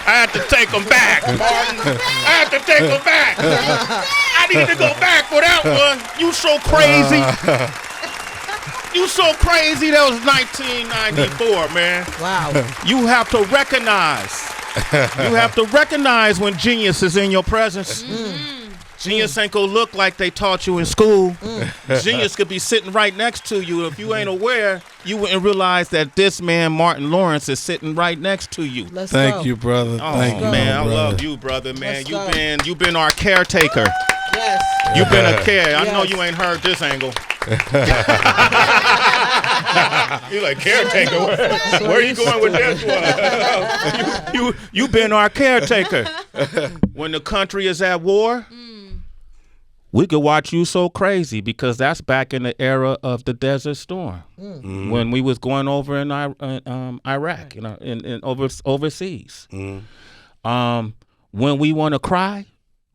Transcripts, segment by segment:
I had to take them back, Martin. I had to take them back. I needed to go back for that one. You so crazy. You so crazy. That was 1994, man. Wow. You have to recognize. You have to recognize when genius is in your presence. Genius ain't gonna look like they taught you in school. Genius could be sitting right next to you. If you ain't aware, you wouldn't realize that this man, Martin Lawrence, is sitting right next to you. Thank you, brother. Oh, Thank you, man, brother. I love you, brother, man. You've been our caretaker. Yes. You've been a care. I know you ain't heard this angle. You like caretaker? Where are you going with this one? You've been our caretaker. When the country is at war, we could watch You So Crazy because that's back in the era of the Desert Storm when we was going over in Iraq, overseas. When we want to cry,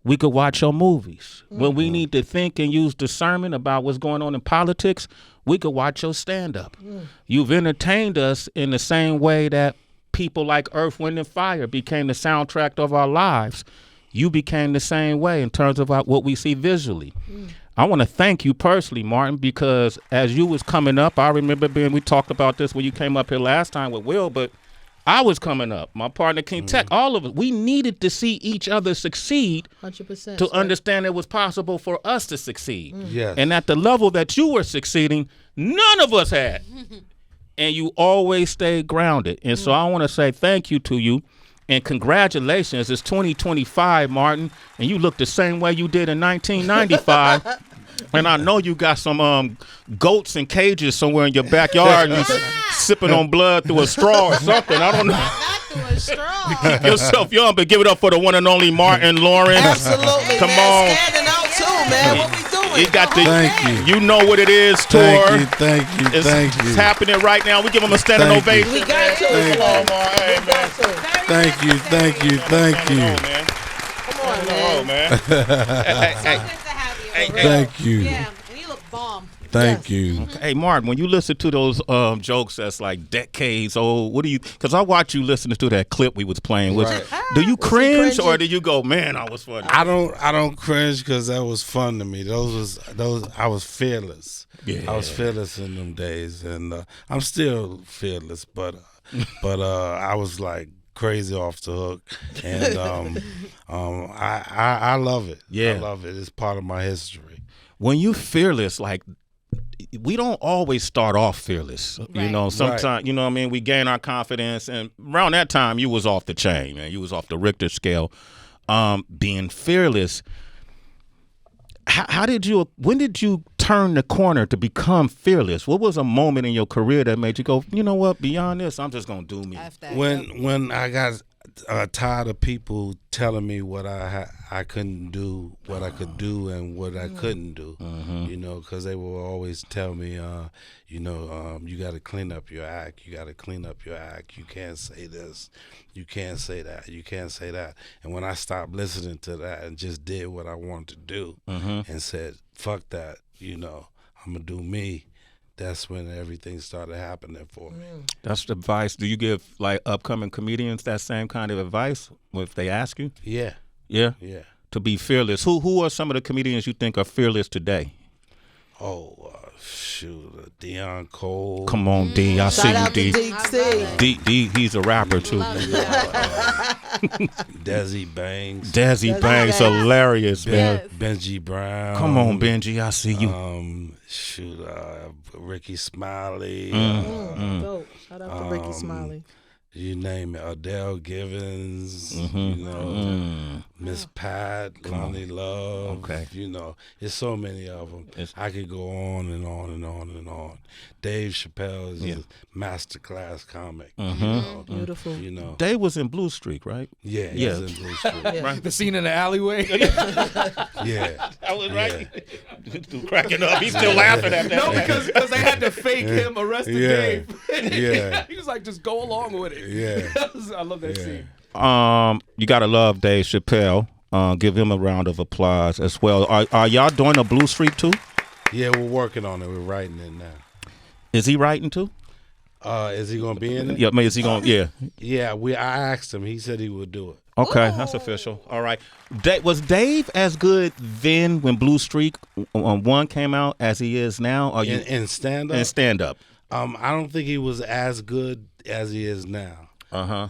we could watch your movies. When we need to think and use discernment about what's going on in politics, we could watch your stand-up. You've entertained us in the same way that people like Earth, Wind, and Fire became the soundtrack of our lives. You became the same way in terms of what we see visually. I want to thank you personally, Martin, because as you was coming up, I remember we talked about this when you came up here last time with Will, but I was coming up, my partner King Tech, all of us, we needed to see each other succeed 100%, to understand it was possible for us to succeed. Yes. And at the level that you were succeeding, none of us had. And you always stayed grounded. And so I want to say thank you to you. And congratulations, it's 2025, Martin, and you look the same way you did in 1995. And I know you got some goats and cages somewhere in your backyard and you sipping on blood through a straw or something. I don't know. Not through a straw. Keep yourself young, but give it up for the one and only Martin Lawrence. Absolutely. Come man. on. Standing out too, man. What we doing? He got the, Thank you. You know what it is, tour. Thank you. It's It's happening right now. We give him a standing Thank you. ovation. We got to. Come on, Martin. Hey, man. Thank you. Come on, man. Come on, Oh, man. man. So good to have you. Hey, Thank you. Yeah, and you look bomb. Thank you. Hey, Martin, when you listen to those jokes that's like decades old, what do you, because I watch you listening to that clip we was playing. Right. Do you cringe cringing? or do you go, man, I was funny? I don't cringe because that was fun to me. Those I was fearless. Yeah. I was fearless in them days, and I'm still fearless, but I was like crazy off the hook, and I love it. Yeah. I love it. It's part of my history. When you fearless, like, we don't always start off fearless. You Right. know, sometimes, you know what I mean? We gain our confidence. And around that time, you was off the chain, man. You was off the Richter scale. Being fearless, when did you turn the corner to become fearless? What was a moment in your career that made you go, you know what, beyond this, I'm just going to do me? When I got tired of people telling me what I couldn't do, what I could do, and what I couldn't do, you know, because they will always tell me, you got to clean up your act. You got to clean up your act. You can't say this. You can't say that. You can't say that. And when I stopped listening to that and just did what I wanted to do and said, fuck that, you know, I'm going to do me. That's when everything started happening for me. That's the advice. Do you give, like, upcoming comedians that same kind of advice if they ask you? Yeah. Yeah? Yeah. To be fearless. Who are some of the comedians you think are fearless today? Oh, Deion Cole. Come on, D. I see Shout you, out to D. DC. D, he's a rapper, too. Desi Banks. Desi Banks, hilarious, man. Yes. Benji Brown. Come on, Benji, I see you. Ricky Smiley. Dope. Shout out to Ricky Um, Smiley. You name it. Adele Givens. You know, Miss Pat, Lonnie Love. Okay. You know, there's so many of them. I could go on and on and on and on. Dave Chappelle is a masterclass comic. You know, Beautiful. You know. Dave was in Blue Streak, right? Yeah. Yeah. He's in Blue Street. Yeah. The scene in the alleyway. Yeah. That was right. Cracking up. He's still laughing at that. No, because they had to fake him arresting Yeah. Dave. Yeah. He was like, just go along with it. Yeah. I love that Yeah. scene. You gotta love Dave Chappelle. Give him a round of applause as well. Are y'all doing a Blue Streak too? Yeah, we're working on it. We're writing it now. Is he writing too? Is he gonna be in it? Yeah, I mean, is he going? Yeah. Yeah, I asked him. He said he would do it. Okay, that's official. All right. Was Dave as good then when Blue Streak 1 came out as he is now? Are you In stand up? in stand up? I don't think he was as good as he is now.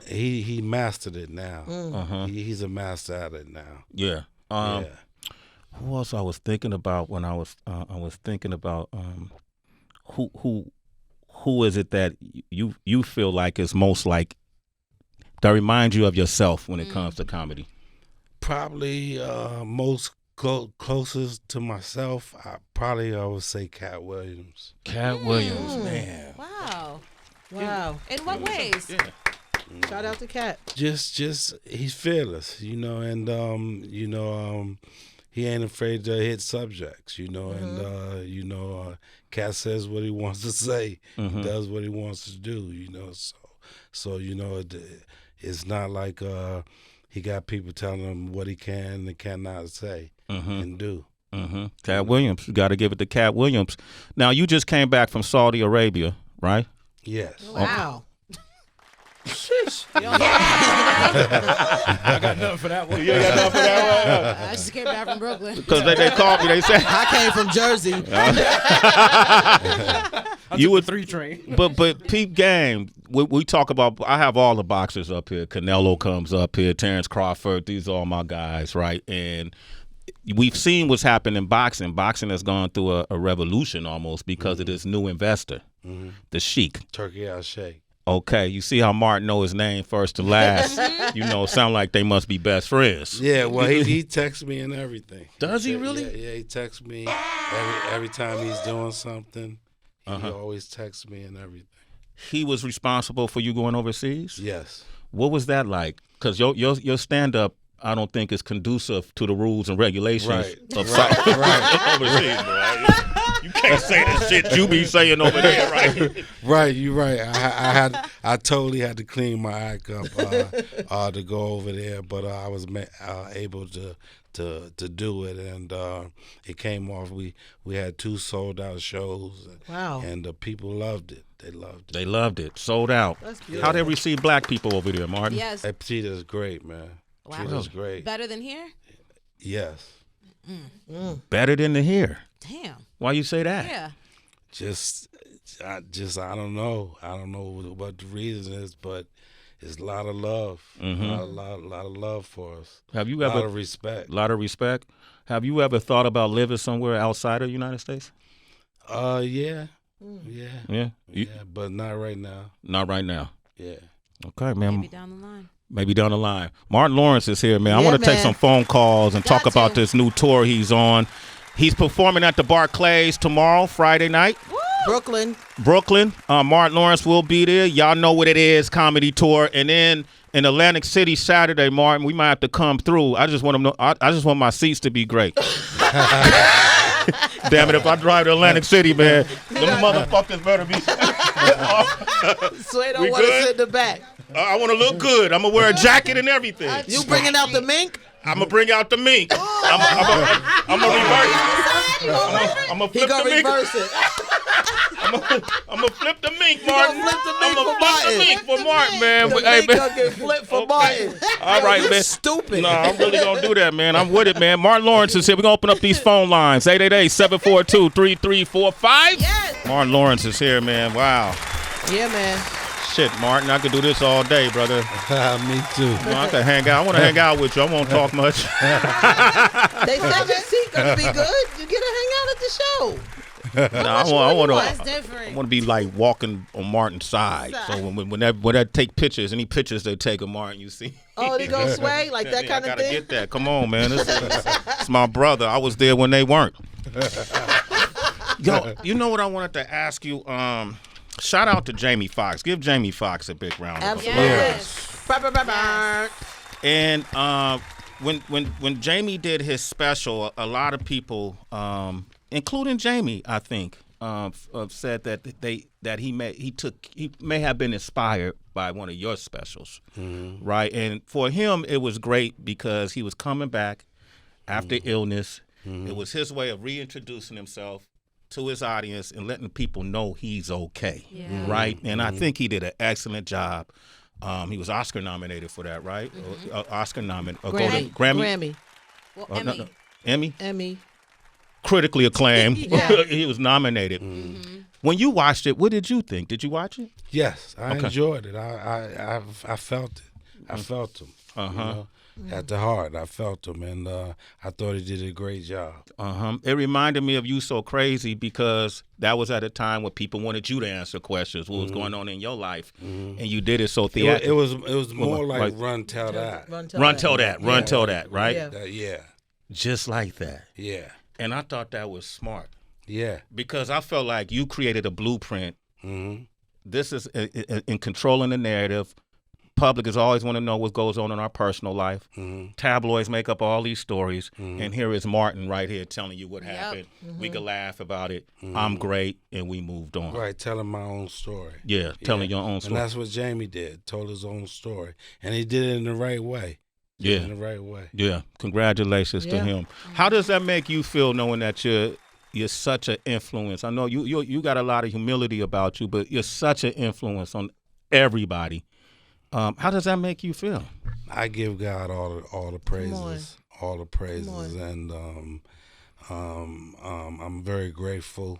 He mastered it now. He's a master at it now. Yeah. Yeah. Who else I was thinking about when I was thinking about who is it that you feel like is most like that reminds you of yourself when it comes to comedy? Probably most closest to myself, I would say Cat Williams. Cat Williams, man. Wow. Wow. In what ways? Yeah. Shout out to Cat. Just he's fearless, and he ain't afraid to hit subjects, and Cat says what he wants to say, does what he wants to do, so it's not like he got people telling him what he can and cannot say and do. Cat Williams, you got to give it to Cat Williams. Now you just came back from Saudi Arabia, right? Yes. Wow. I got nothing for that one. You got enough for that I just came back from Brooklyn. Because they called me. They said I came from Jersey. you would 3 train. But peep game. We talk about. I have all the boxers up here. Canelo comes up here. Terrence Crawford. These are all my guys, right? And we've seen what's happened in boxing. Boxing has gone through a revolution almost because of this new investor, the Sheik. Turkey Al Sheikh. Okay, you see how Martin know his name first to last. Sound like they must be best friends. Yeah, well, he texts me and everything. Does he really? Yeah, he texts me every time he's doing something. He always texts me and everything. He was responsible for you going overseas? Yes. What was that like? Because your stand-up, I don't think, is conducive to the rules and regulations of Right. overseas, right? You can't say the shit you be saying over there, right? Right, you're right. I totally had to clean my act up to go over there, but I was able to do it, and it came off. We had 2 sold out shows. Wow. And the people loved it. They loved it. They loved it. Sold out. That's beautiful. How they receive black people over there, Martin? Yes. They treat us great, man. Wow. Treat us great. Better than here? Yes. Better than to here. Damn. Why you say that? Yeah. I don't know. I don't know what the reason is, but it's a lot of love. A lot of love for us. Have you A ever lot of respect. A lot of respect. Have you ever thought about living somewhere outside of the United States? Yeah. Yeah. Yeah, but not right now. Not right now. Yeah. Okay, man. Maybe down the line. Maybe down the line. Martin Lawrence is here, man. I Yeah, want to take man. some phone calls and talk Got about to. this new tour he's on. He's performing at the Barclays tomorrow, Friday night. Brooklyn. Brooklyn. Martin Lawrence will be there. Y'all know what it is, comedy tour. And then in Atlantic City Saturday, Martin, we might have to come through. I just want them. I just want my seats to be great. Damn it! If I drive to Atlantic City, man, them motherfuckers better be. Sway We don't want to good? sit in the back. I want to look good. I'm gonna wear a jacket and everything. You bringing out the mink? I'm gonna bring out the mink. I'm gonna reverse. I'm gonna He flip the gonna mink. reverse it. I'm gonna flip the mink, Martin. flip the mink I'm for gonna flip Martin. the mink for Martin, man. The Hey, mink man. gonna get flipped for Okay. Martin. All right, You man. stupid. No, I'm really gonna do that, man. I'm with it, man. Martin Lawrence is here. We're gonna open up these phone lines. 888-742-3345. Yes. Martin Lawrence is here, man. Wow. Yeah, man. Shit, Martin, I could do this all day, brother. Me too. I could hang out. I want to hang out with you. I won't talk much. They said your seat gonna be good. You get to hang out at the show. I want That's to. different. I want to be like walking on Martin's side. So when they take pictures, any pictures they take of Martin, you see. Oh, they gonna sway like that Yeah, kind I of gotta thing. get that. Come on, man. It's my brother. I was there when they weren't. Yo, you know what I wanted to ask you? Shout out to Jamie Foxx. Give Jamie Foxx a big round of applause. Absolutely. Yes. Ba, ba, ba, ba. And when Jamie did his special, a lot of people, including Jamie, I think, said that he may have been inspired by one of your specials, right? And for him, it was great because he was coming back after illness. It was his way of reintroducing himself to his audience and letting people know he's okay, Yeah. right? And I think he did an excellent job. He was Oscar nominated for that, right? Oscar nominated. Grammy. Grammy. Well, No, Emmy. no. Emmy? Emmy. Critically acclaimed. Yeah. He was nominated. When you watched it, what did you think? Did you watch it? Yes, I Okay. enjoyed it. I felt it. I felt him. You know, at the heart, I felt him, and I thought he did a great job. It reminded me of You So Crazy because that was at a time where people wanted you to answer questions, what was going on in your life, and you did it so theatrically. It was more like Run Tell That. Run Tell That, right? Yeah. Yeah, Just like that. yeah, And I thought that was smart yeah. because I felt like you created a blueprint. This is in controlling the narrative. Public is always want to know what goes on in our personal life. Tabloids make up all these stories, and here is Martin right here telling you what happened. We could laugh about it. I'm great, and we moved on. Right, telling my own story. Yeah, telling your own And story. that's what Jamie did, told his own story. And he did it in the right way. Yeah, In the right way. yeah. Congratulations to Yeah. him. How does that make you feel knowing that you're such an influence? I know you got a lot of humility about you, but you're such an influence on everybody. How does that make you feel? I give God all the praises, and I'm very grateful.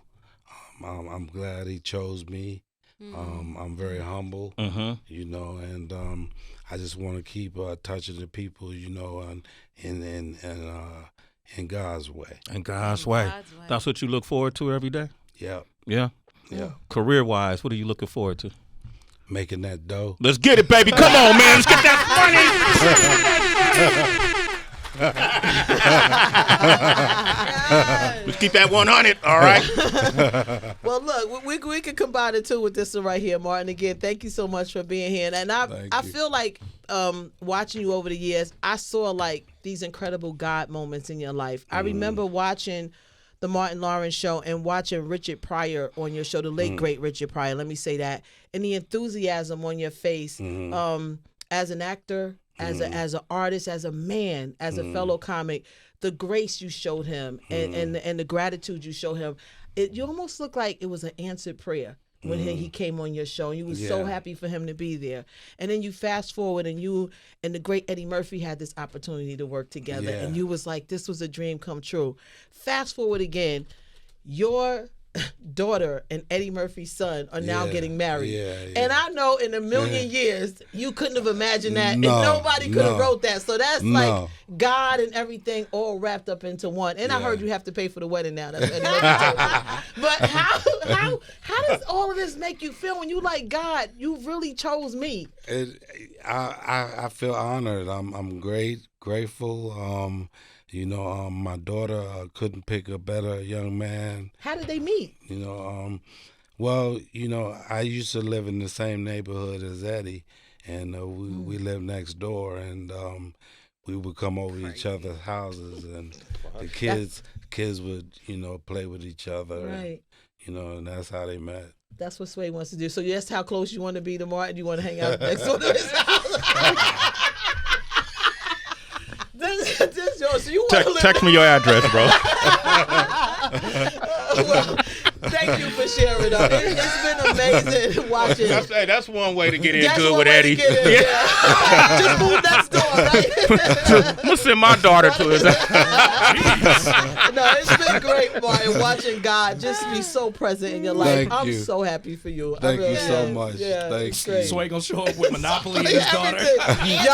I'm glad He chose me. I'm very humble, you know, and I just want to keep touching the people, you know, and in God's way. In God's way. God's way. That's what you look forward to every day? Yeah, Yeah? yeah. Career-wise, what are you looking forward to? Making that dough. Let's get it, baby. Come on, man. Let's get that money. Let's keep that 100, all right? Well, look, we could combine it too with this one right here, Martin. Again, thank you so much for being here. And I Thank you. feel like watching you over the years, I saw like these incredible God moments in your life. I remember watching the Martin Lawrence show and watching Richard Pryor on your show, the late great Richard Pryor. Let me say that, and the enthusiasm on your face as an actor, as an artist, as a man, as a fellow comic, the grace you showed him and the gratitude you showed him. You almost looked like it was an answered prayer when he came on your show, and you was so Yeah. happy for him to be there. And then you fast forward, and you and the great Eddie Murphy had this opportunity to work together, Yeah. and you was like, this was a dream come true. Fast forward again, your daughter and Eddie Murphy's son are now Yeah, getting married. yeah, And yeah. I know in a million years, you couldn't have imagined that, No, and nobody could have no. wrote that. So that's No. like God and everything all wrapped up into one. And I Yeah. heard you have to pay for the wedding now. That's what Eddie Murphy told me. But how does all of this make you feel when you like, God, you really chose me? I feel honored. I'm grateful. You know, my daughter couldn't pick a better young man. How did they meet? You know, well, you know, I used to live in the same neighborhood as Eddie, and we lived next door, and we would come over to each other's houses, and the kids would, you know, play with each other, Right. and, you know, and that's how they met. That's what Sway wants to do. So that's how close you want to be to Martin. You want to hang out next door to his house. This yours. So you want to live. Text me your address, bro. Well, thank you for sharing. Though. It's been amazing watching. That's one way to get in That's good one with way to Eddie. get in, yeah. Just move next door, right? I'm going to send my daughter to his No, it's been great, Martin, watching God just be so present in your life. Thank I'm you. so happy for you. I Thank you really so am. much. Yeah, Thank it's you. great. So he gonna show up with Monopoly and his daughter. Everything.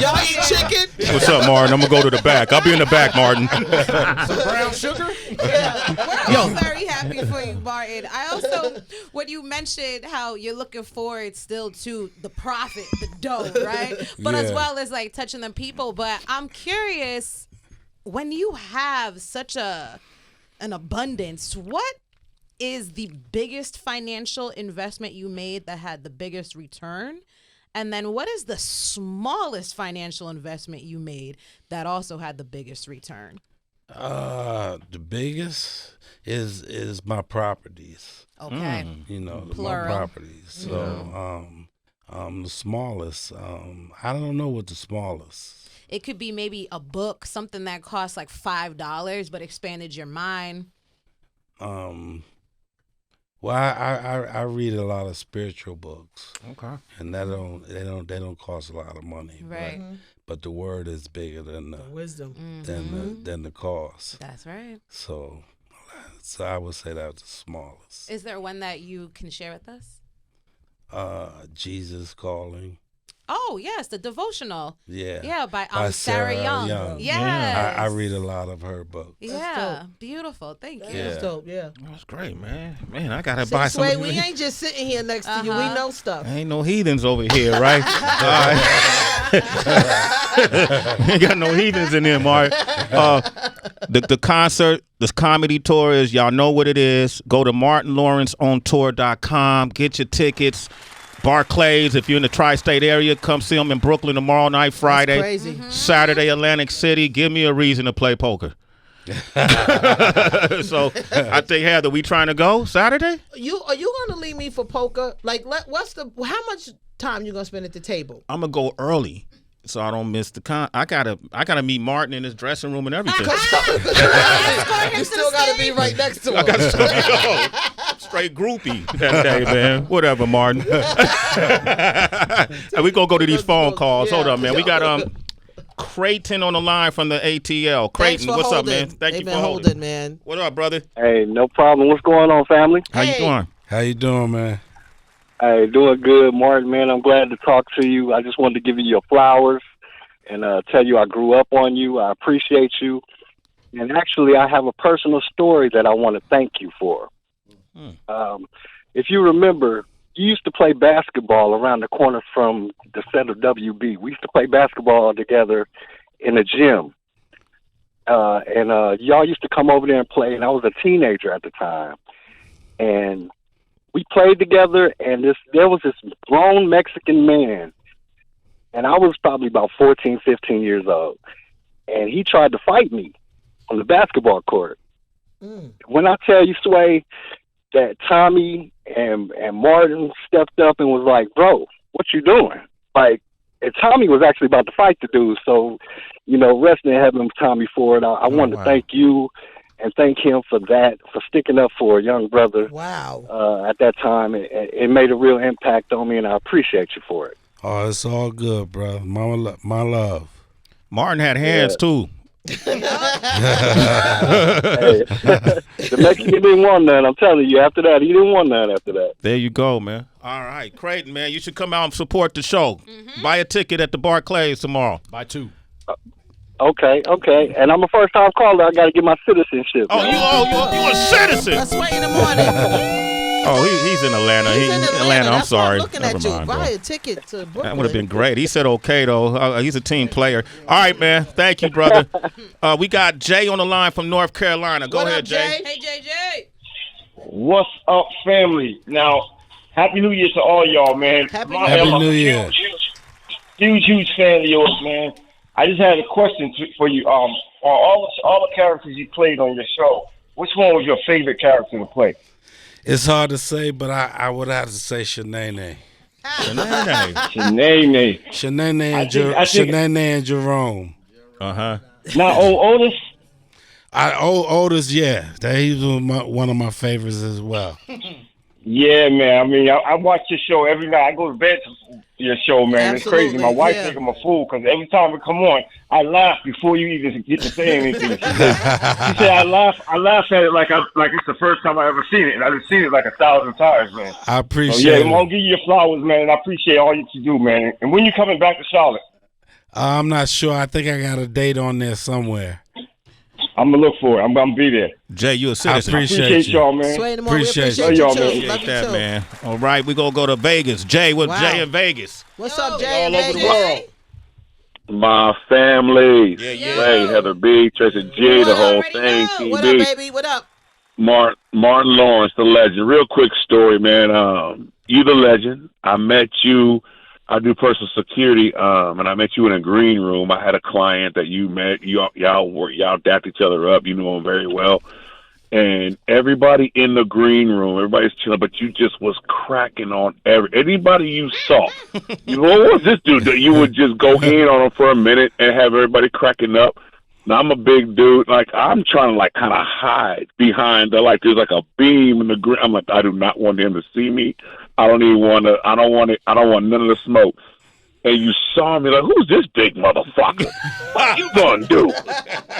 Y'all eat chicken? What's up, Martin? I'm going to go to the back. I'll be in the back, Martin. Some brown sugar. We're all very happy for you, Martin. I also, when you mentioned how you're looking forward still to the profit, the dough, right? But as Yeah. well as like touching the people. But I'm curious, when you have such an abundance, what is the biggest financial investment you made that had the biggest return? And then what is the smallest financial investment you made that also had the biggest return? The biggest is my properties. Okay. You know, Plural. my properties. So, the smallest. I don't know what the smallest. It could be maybe a book, something that costs like $5 but expanded your mind. Well, I read a lot of spiritual books. Okay. And they don't cost a lot of money. Right. But the word is bigger than the Wisdom. than the cost. That's right. So I would say that was the smallest. Is there one that you can share with us? Jesus Calling. Oh, yes, the devotional. Yeah. Yeah, by By Sarah Young. Young. Yes. I read a lot of her books. Yeah, beautiful. Thank you. That's dope, yeah. That's great, man. Man, I gotta See, buy some. Sway, we ain't just sitting here next to you. We know stuff. Ain't no heathens over here, right? Ain't got no heathens in here, Mark. The concert, this comedy tour is, y'all know what it is. Go to martinlawrenceontour.com. Get your tickets. Barclays, if you're in the tri-state area, come see them in Brooklyn tomorrow night, Friday. That's crazy. Saturday, Atlantic City. Give me a reason to play poker. So I think, Heather, we trying to go Saturday? Are you gonna leave me for poker? Like, how much time you gonna spend at the table? I'm gonna go early so I don't miss the I gotta meet Martin in his dressing room and everything. You still gotta be right next to him. Straight groupie that day, man. Whatever, Martin. And we gonna go to these phone calls. Hold up, man. We got Creighton on the line from the ATL. Creighton, what's up, man? Thank you for holding, man. What up, brother? Hey, no problem. What's going on, family? How you doing? How you doing, man? Hey, doing good, Martin, man. I'm glad to talk to you. I just wanted to give you your flowers and tell you I grew up on you. I appreciate you. And actually, I have a personal story that I want to thank you for. If you remember, you used to play basketball around the corner from the set of WB. We used to play basketball together in a gym. And y'all used to come over there and play, and I was a teenager at the time. And we played together, and there was this grown Mexican man, and I was probably about 14, 15 years old. And he tried to fight me on the basketball court. When I tell you, Sway, that Tommy and Martin stepped up and was like, bro, what you doing? Like, and Tommy was actually about to fight the dude. So, rest in heaven, Tommy Ford. I wanted to thank you and thank him for that, for sticking up for a young brother. Wow. At that time, it made a real impact on me, and I appreciate you for it. Oh, it's all good, bro. My love. Martin had hands, too. Hey, the Mexican didn't want none. I'm telling you, after that, he didn't want none after that. There you go, man. All right, Creighton, man, you should come out and support the show. Buy a ticket at the Barclays tomorrow. Buy two. Okay. And I'm a first-time caller. I got to get my citizenship. Oh, you a citizen? That's Sway in the morning. Oh, he's in Atlanta. He's in Atlanta. I'm That's why sorry. I'm looking Never at you. mind, Buy bro. a ticket to Brooklyn. That would have been great. He said okay, though. He's a team player. All right, man. Thank you, brother. We got Jay on the line from North Carolina. Go ahead, Jay. Hey, JJ. What's up, family? Now, Happy New Year to all y'all, man. Happy New Year. Huge fan of yours, man. I just had a question for you. On all the characters you played on your show, which one was your favorite character to play? It's hard to say, but I would have to say Shanae. Shanae and Jerome. Uh-huh. Now, Otis? Otis, yeah. He was one of my favorites as well. Yeah, man. I mean, I watch your show every night. I go to bed to your show, man. Absolutely, it's crazy. My wife yeah. think I'm a fool because every time it come on, I laugh before you even get to say anything. She said I laugh at it like it's the first time I ever seen it, and I've seen it like 1,000 times, man. I appreciate so, yeah, it. I'm gonna give you your flowers, man, and I appreciate all you do, man. And when you coming back to Charlotte? I'm not sure. I think I got a date on there somewhere. I'm gonna look for it. I'm gonna be there. Jay, you a I citizen. appreciate you. y'all, man. Sway in the morning. Appreciate We appreciate y'all, you, too. man. Love you, Appreciate that, too. man. All right, we gonna go to Vegas. Jay, Wow. Jay in Vegas? What's up, Jay? All over the Vegas? world. My family. Yeah. Ray, Heather B, Tracy G, What the up, whole already thing. know. TB. What up, baby? What up? Martin Lawrence, the legend. Real quick story, man. You the legend. I met you. I do personal security, and I met you in a green room. I had a client that you met. Y'all dapped each other up. You knew him very well. And everybody in the green room, everybody's chilling, but you just was cracking on anybody you saw. What was this dude that you would just go in on him for a minute and have everybody cracking up? Now I'm a big dude. Like I'm trying to like kind of hide behind there's like a beam in the ground. I'm like, I do not want him to see me. I don't even want to. I don't want it. I don't want none of the smoke. And you saw me like, who's this big motherfucker? What you gonna do?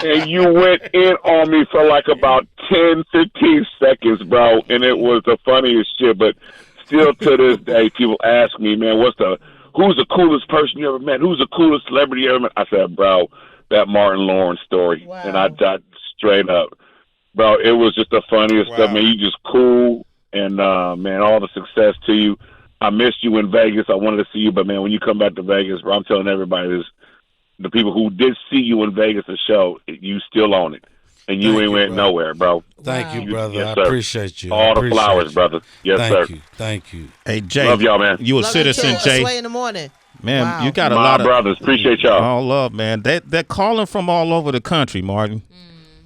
And you went in on me for like about 10, 15 seconds, bro. And it was the funniest shit. But still to this day, people ask me, man, who's the coolest person you ever met? Who's the coolest celebrity you ever met? I said, bro, that Martin Lawrence story. Wow. And I died straight up. Bro, it was just the funniest stuff, man. You just cool. And, man, all the success to you. I missed you in Vegas. I wanted to see you, but man, when you come back to Vegas, bro, I'm telling everybody this: the people who did see you in Vegas, the show, you still own it, and you ain't went nowhere, bro. Thank you, brother. Yes, I appreciate you. All the flowers, brother. Yes, sir. Thank you. Hey, Jay. Love y'all, man. You a citizen, Jay. Sway in the morning. Man, Wow. you got a My lot of brothers. Appreciate y'all. all love, man. They're calling from all over the country, Martin.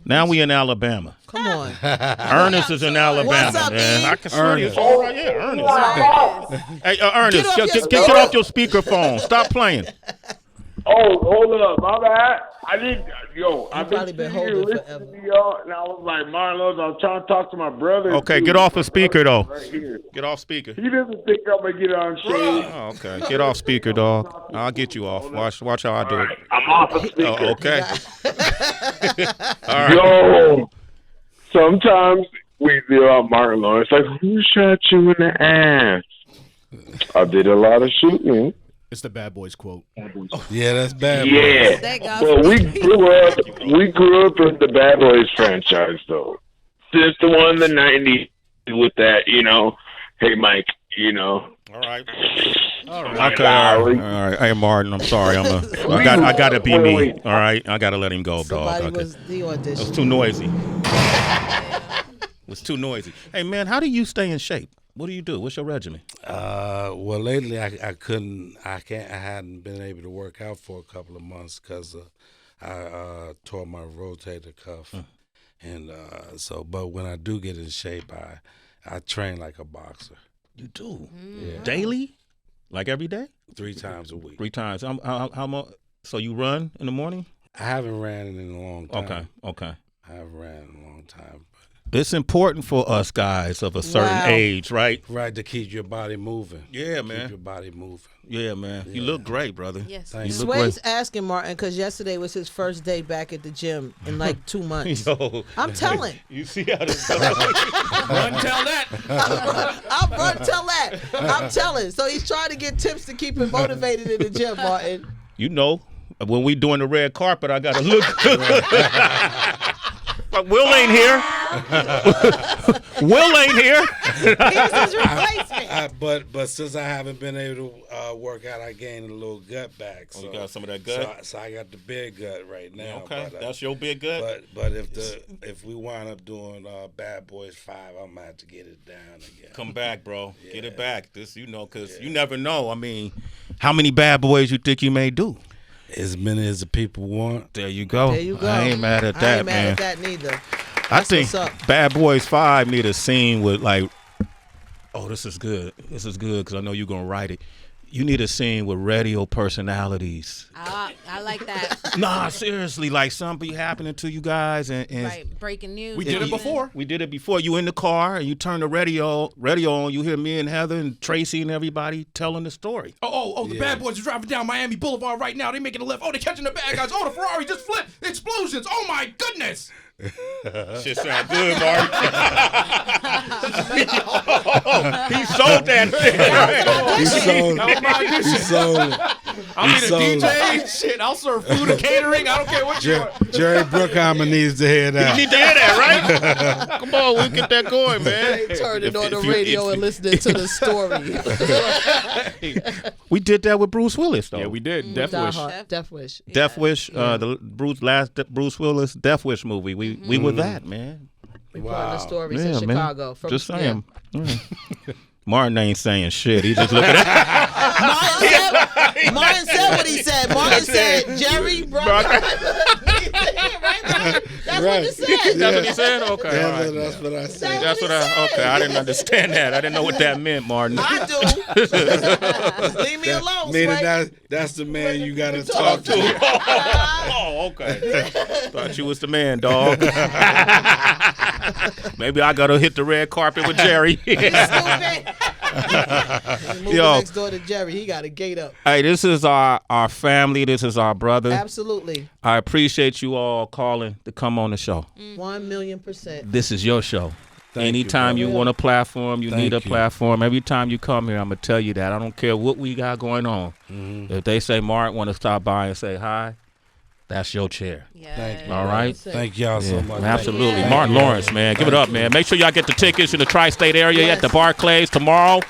Now we in Alabama. Come on. Ernest is in Alabama, What's up, man. E? I can swear Ernest. it's all right. Yeah, Ernest. Hey, Ernest, get off your speakerphone. Stop playing. Oh, hold up, my bad. I've probably been holding forever. to y'all, and I was like, Marlon, I was trying to talk to my brother. Okay, too. get off the speaker, though. Right here. Get off speaker. He doesn't think I'm gonna get on stage. Oh, okay. Get off speaker, dog. I'll get you off. Watch how I do it. I'm off the speaker. Oh, okay. All right. Yo, sometimes we do Martin Lawrence. Like, who shot you in the ass? I did a lot of shooting. It's the Bad Boys quote. Yeah, that's bad. Yeah, Thank God. but we grew up in the Bad Boys franchise, though. Since the one in the '90s with that, hey Mike, All right. Mike Okay. All Lowry. right. Hey, Martin, I'm sorry. I gotta be me. All right. I gotta let him go, dog. Somebody Okay. was the audition. It was too noisy. It was too noisy. Hey, man, how do you stay in shape? What do you do? What's your regimen? Well, lately I hadn't been able to work out for a couple of months because I tore my rotator cuff, and but when I do get in shape, I train like a boxer. You do? Yeah. Daily? Like every day? 3 times a week. 3 times. How much? So you run in the morning? I haven't ran in a long time. Okay. I haven't ran in a long time. It's important for us guys of a certain age, right? Right, to keep your body moving. Yeah, man. Keep your body moving. Yeah, man. You look great, brother. Yes. Thank you. Sway's asking Martin because yesterday was his first day back at the gym in like 2 months. Yo, I'm telling. you see how this goes? Run, tell that. I'm telling. So he's trying to get tips to keep him motivated in the gym, Martin. You know, when we doing the red carpet, I gotta look good. But Will ain't here. Will ain't here. He's his replacement. But since I haven't been able to work out, I gained a little gut back. So you got some of that gut? So I got the big gut right now. Okay, but, that's your big gut. But if we wind up doing Bad Boys 5, I'm gonna have to get it down again. Come back, bro. Yeah. Get it back. Because you never know. I mean, how many Bad Boys you think you may do? As many as the people want. There you go. There you go. I ain't mad at that, I ain't man. mad at that neither. I think what's up. Bad Boys 5 need a scene with like, oh, this is good. This is good because I know you're going to write it. You need a scene with radio personalities. I like that. Nah, seriously, like something happening to you guys. And Right. Breaking news. We did it before. We did it before. You in the car and you turn the radio on. You hear me and Heather and Tracy and everybody telling the story. Oh, the Bad Boys are driving down Miami Boulevard right now. They making a left. Oh, they catching the bad guys. Oh, the Ferrari just flipped. Explosions. Oh, my goodness. Shit sound good, Mark. He sold that shit. He sold it. I'll be the sold it. DJ. Shit, I'll serve food and catering. I don't care what you want. Jerry Bruckheimer needs to hear that. You need to hear that, right? Come on, we'll get that going, man. Turning on the radio and listening to the story. We did that with Bruce Willis, though. Yeah, we did. Death Die Wish. Hard. Death Wish. Death Wish, the last Bruce Willis Death Wish movie. We were that, man. We put the stories Yeah, in man. Chicago. From, Just saying. Martin ain't saying shit. He just looking at Martin said what he said. Martin said, Jerry, bro. That's what it said. That's what he said? Okay. Yeah, all right. that's what I said. That's what okay. I didn't understand that. I didn't know what that meant, Martin. I do. Leave me alone, Meaning Sway. that's the man you got to talk to. Oh, okay. Thought you was the man, dog. Maybe I gotta hit the red carpet with Jerry. Move Yo. next door to Jerry. He got a gate up. Hey, this is our family. This is our brother. Absolutely. I appreciate you all calling to come on the show. 1,000,000%. This is your show. Anytime you brother. want a platform, you need a Thank you. platform. Every time you come here, I'm going to tell you that. I don't care what we got going on. If they say, Mark, want to stop by and say hi, that's your chair. Thank you. All right? Thank y'all so much. Absolutely. Yeah. Martin Lawrence, man. Give it up, man. Make sure y'all get the tickets in the tri-state area at the Barclays tomorrow.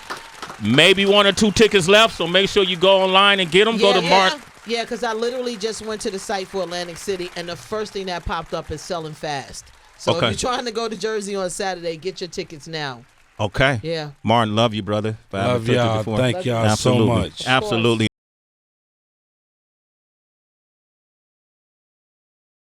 Maybe 1 or 2 tickets left, so make sure you go online and get them. Go to Martin. Yeah, because I literally just went to the site for Atlantic City, and the first thing that popped up is selling fast. So Okay. if you're trying to go to Jersey on Saturday, get your tickets now. Okay. Yeah. Martin, love you, brother. Love y'all. Thank y'all so Absolutely. much. Absolutely.